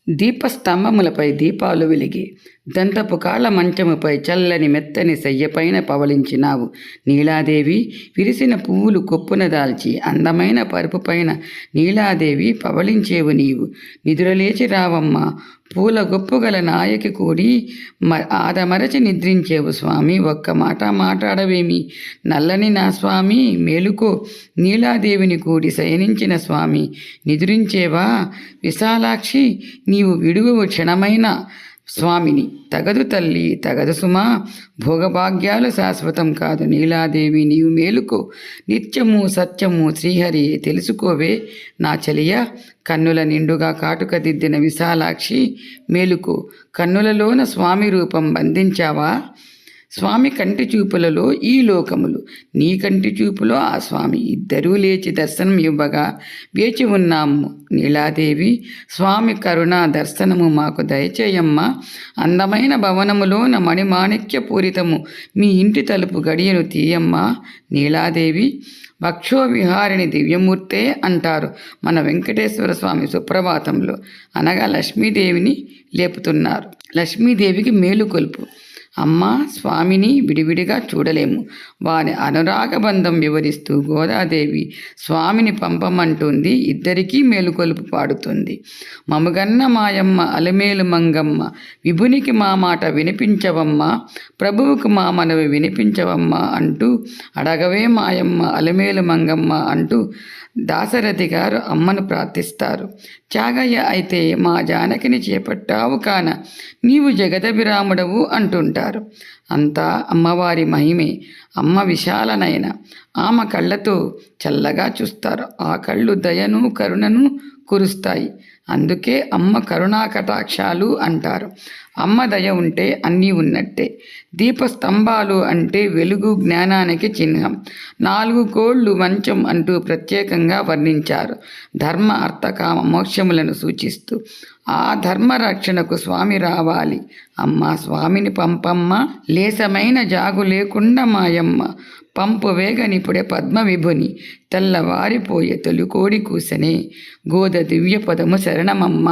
దీపస్తంభములపై దీపాలు వెలిగి దంతపు కాళ్ళ మంచముపై చల్లని మెత్తని శయ్యపైన పవలించినావు నీలాదేవి. విరిసిన పువ్వులు కొప్పున దాల్చి అందమైన పరుపు పైన నీలాదేవి పవళించేవు నీవు. నిదురలేచి రావమ్మ పూల గొప్పుగల నాయకి కూడి ఆదమరచి నిద్రించేవు స్వామి. ఒక్క మాట మాట్లాడవేమి నల్లని నా స్వామి, మేలుకో నీలాదేవిని కూడి శయనించిన స్వామి. నిద్రించేవా విశాలాక్షి, నీవు విడువవు క్షణమైన స్వామిని. తగదు తల్లి తగదు సుమా, భోగభాగ్యాలు శాశ్వతం కాదు నీలాదేవి, నీవు మేలుకో. నిత్యము సత్యము శ్రీహరి తెలుసుకోవే నా చెలియ. కన్నుల నిండుగా కాటుక దిద్దిన విశాలాక్షి మేలుకో. కన్నులలోన స్వామి రూపం బంధించావా. స్వామి కంటి చూపులలో ఈ లోకములు, నీ కంటి చూపులో ఆ స్వామి. ఇద్దరూ లేచి దర్శనం ఇవ్వగా వేచి ఉన్నాము నీలాదేవి. స్వామి కరుణా దర్శనము మాకు దయచేయమ్మ. అందమైన భవనములోన మణిమాణిక్య పూరితము మీ ఇంటి తలుపు గడియను తీయమ్మా నీలాదేవి. వక్షోవిహారిణి దివ్యమూర్తే అంటారు మన వెంకటేశ్వర స్వామి సుప్రభాతంలో. అనగా లక్ష్మీదేవిని లేపుతున్నారు. లక్ష్మీదేవికి మేలుకొల్పు. అమ్మ స్వామిని విడివిడిగా చూడలేము. వారి అనురాగబంధం వివరిస్తూ గోదాదేవి స్వామిని పంపమంటుంది. ఇద్దరికీ మేలుకొలుపు పాడుతుంది. మముగన్న మాయమ్మ అలమేలు మంగమ్మ, విభునికి మా మాట వినిపించవమ్మ, ప్రభువుకు మా మనవి వినిపించవమ్మ అంటూ అడగవే మాయమ్మ అలమేలు మంగమ్మ అంటూ దాశరథి గారు అమ్మను ప్రార్థిస్తారు. త్యాగయ్య అయితే మా జానకిని చేపట్టావు కాన నీవు జగదభిరాముడవు అంటుంటారు. అంతా అమ్మవారి మహిమే. అమ్మ విశాలనైన ఆమె కళ్ళతో చల్లగా చూస్తారు. ఆ కళ్ళు దయను కరుణను కురుస్తాయి. అందుకే అమ్మ కరుణా కటాక్షాలు అంటారు. అమ్మ దయ ఉంటే అన్నీ ఉన్నట్టే. దీపస్తంభాలు అంటే వెలుగు జ్ఞానానికి చిహ్నం. 4 కోళ్ళు మంచం అంటూ ప్రత్యేకంగా వర్ణించారు. ధర్మ అర్థ కామ మోక్షములను సూచిస్తూ ఆ ధర్మ రక్షణకు స్వామి రావాలి. అమ్మ స్వామిని పంపమ్మ, లేసమైన జాగు లేకుండా మాయమ్మ. పంపు వేగనిపుడే పద్మ విభుని, తెల్లవారిపోయే తొలికోడి కూసనే. గోద దివ్య పదము శరణమమ్మ.